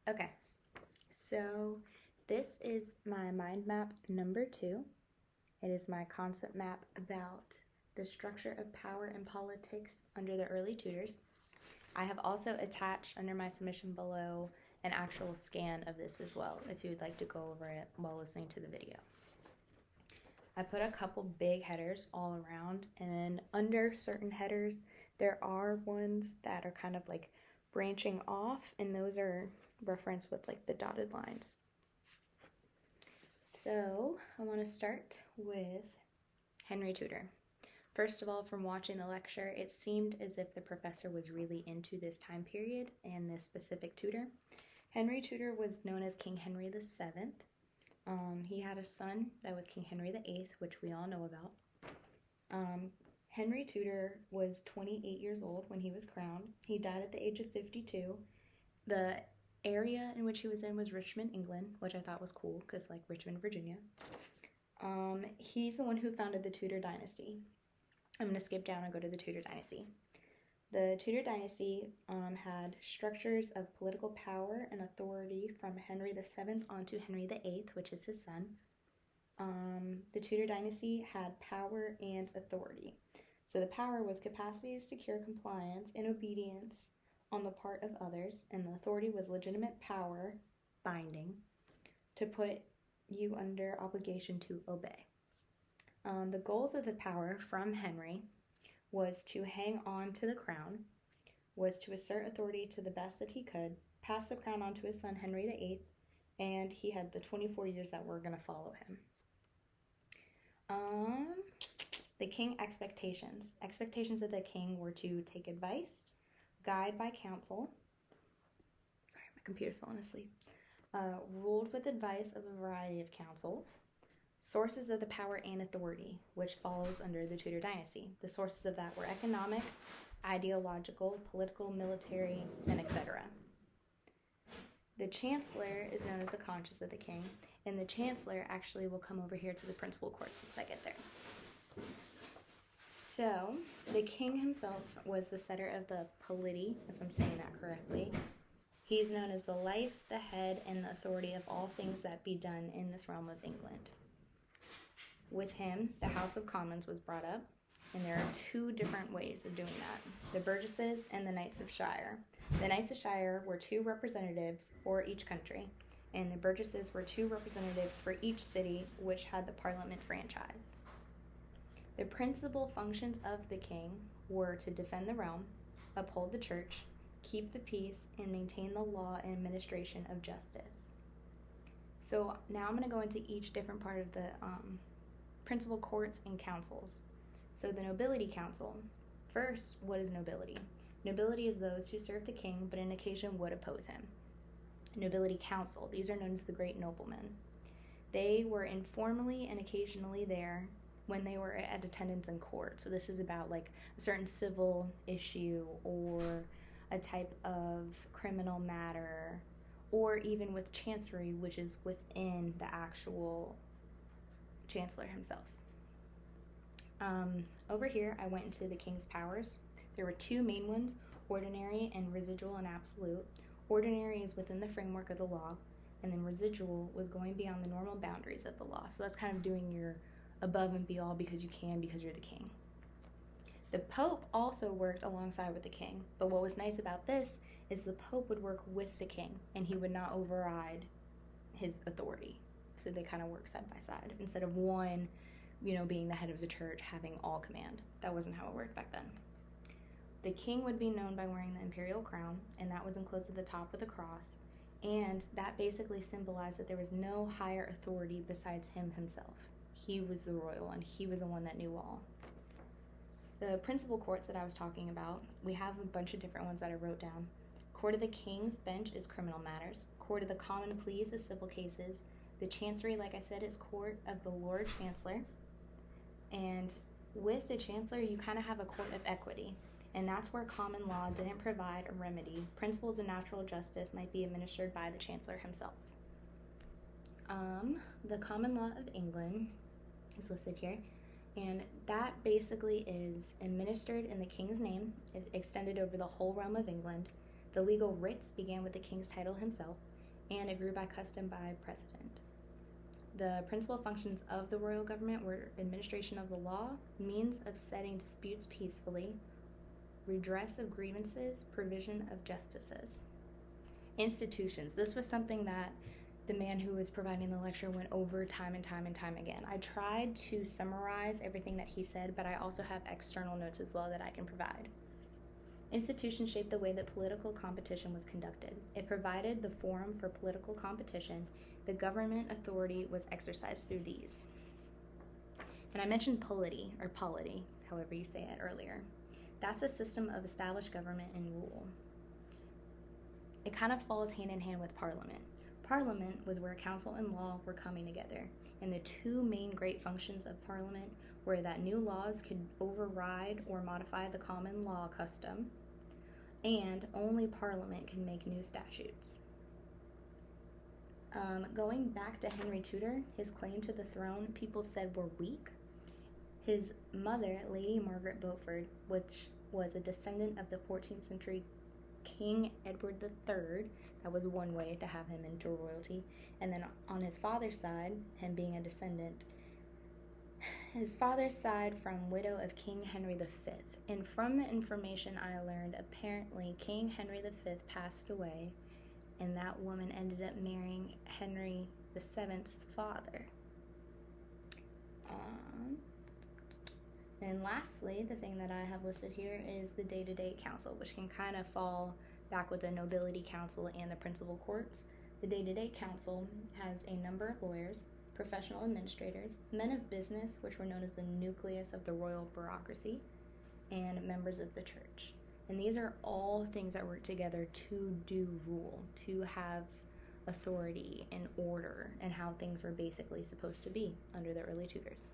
Okay, so this is my mind map number 2. It is my concept map about the structure of power and politics under the early Tudors. I have also attached under my submission below an actual scan of this as well, if you would like to go over it while listening to the video. I put a couple big headers all around, and then under certain headers, there are ones that are kind of like branching off, and those are referenced with like the dotted lines. So I want to start with Henry Tudor. First of all, from watching the lecture, it seemed as if the professor was really into this time period and this specific Tudor. Henry Tudor was known as King Henry VII. He had a son that was King Henry VIII, which we all know about. Henry Tudor was 28 years old when he was crowned. He died at the age of 52. The area in which he was in was Richmond, England, which I thought was cool because, like, Richmond, Virginia. He's the one who founded the Tudor dynasty. I'm going to skip down and go to the Tudor dynasty. The Tudor dynasty had structures of political power and authority from Henry VII onto Henry VIII, which is his son. The Tudor dynasty had power and authority. So the power was capacity to secure compliance and obedience on the part of others, and the authority was legitimate power, binding, to put you under obligation to obey. The goals of the power from Henry was to hang on to the crown, was to assert authority to the best that he could, pass the crown on to his son Henry VIII, and he had the 24 years that were going to follow him. The king expectations. Expectations of the king were to take advice, guide by counsel. Sorry, my computer's falling asleep. Ruled with advice of a variety of counsel. Sources of the power and authority, which follows under the Tudor dynasty. The sources of that were economic, ideological, political, military, and etc. The chancellor is known as the conscience of the king, and the chancellor actually will come over here to the principal courts once I get there. So, the king himself was the setter of the polity, if I'm saying that correctly. He's known as the life, the head, and the authority of all things that be done in this realm of England. With him, the House of Commons was brought up, and there are 2 different ways of doing that. The burgesses and the Knights of Shire. The Knights of Shire were 2 representatives for each country, and the burgesses were 2 representatives for each city, which had the parliament franchise. The principal functions of the king were to defend the realm, uphold the church, keep the peace, and maintain the law and administration of justice. So now I'm going to go into each different part of the principal courts and councils. So the nobility council. First, what is nobility? Nobility is those who serve the king, but on occasion would oppose him. Nobility council. These are known as the great noblemen. They were informally and occasionally there when they were at attendance in court. So this is about like a certain civil issue or a type of criminal matter, or even with chancery, which is within the actual chancellor himself. Over here, I went into the king's powers. There were 2 main ones, ordinary and residual and absolute. Ordinary is within the framework of the law, and then residual was going beyond the normal boundaries of the law. So that's kind of doing your above and beyond because you can, because you're the king. The Pope also worked alongside with the king, but what was nice about this is the Pope would work with the king, and he would not override his authority. So they kind of work side by side, instead of one, being the head of the church, having all command. That wasn't how it worked back then. The king would be known by wearing the imperial crown, and that was enclosed at the top with a cross, and that basically symbolized that there was no higher authority besides him himself. He was the royal one. He was the one that knew all. The principal courts that I was talking about, we have a bunch of different ones that I wrote down. Court of the King's Bench is criminal matters. Court of the Common Pleas is civil cases. The Chancery, like I said, is court of the Lord Chancellor. And with the Chancellor, you kind of have a court of equity. And that's where common law didn't provide a remedy. Principles of natural justice might be administered by the Chancellor himself. The common law of England is listed here. And that basically is administered in the king's name. It extended over the whole realm of England. The legal writs began with the king's title himself, and it grew by custom by precedent. The principal functions of the royal government were administration of the law, means of setting disputes peacefully, redress of grievances, provision of justices. Institutions. This was something that the man who was providing the lecture went over time and time and time again. I tried to summarize everything that he said, but I also have external notes as well that I can provide. Institutions shaped the way that political competition was conducted. It provided the forum for political competition. The government authority was exercised through these. And I mentioned polity, however you say it earlier. That's a system of established government and rule. It kind of falls hand in hand with Parliament. Parliament was where council and law were coming together, and the two main great functions of Parliament were that new laws could override or modify the common law custom, and only Parliament can make new statutes. Going back to Henry Tudor, his claim to the throne, people said were weak. His mother, Lady Margaret Beaufort, which was a descendant of the 14th century King Edward III, that was one way to have him into royalty. And then on his father's side, him being a descendant, his father's side from widow of King Henry V. And from the information I learned, apparently King Henry V passed away, and that woman ended up marrying Henry VII's father. And lastly, the thing that I have listed here is the day-to-day council, which can kind of fall back with the nobility council and the principal courts. The day-to-day council has a number of lawyers, professional administrators, men of business, which were known as the nucleus of the royal bureaucracy, and members of the church. And these are all things that work together to do rule, to have authority and order, and how things were basically supposed to be under the early Tudors.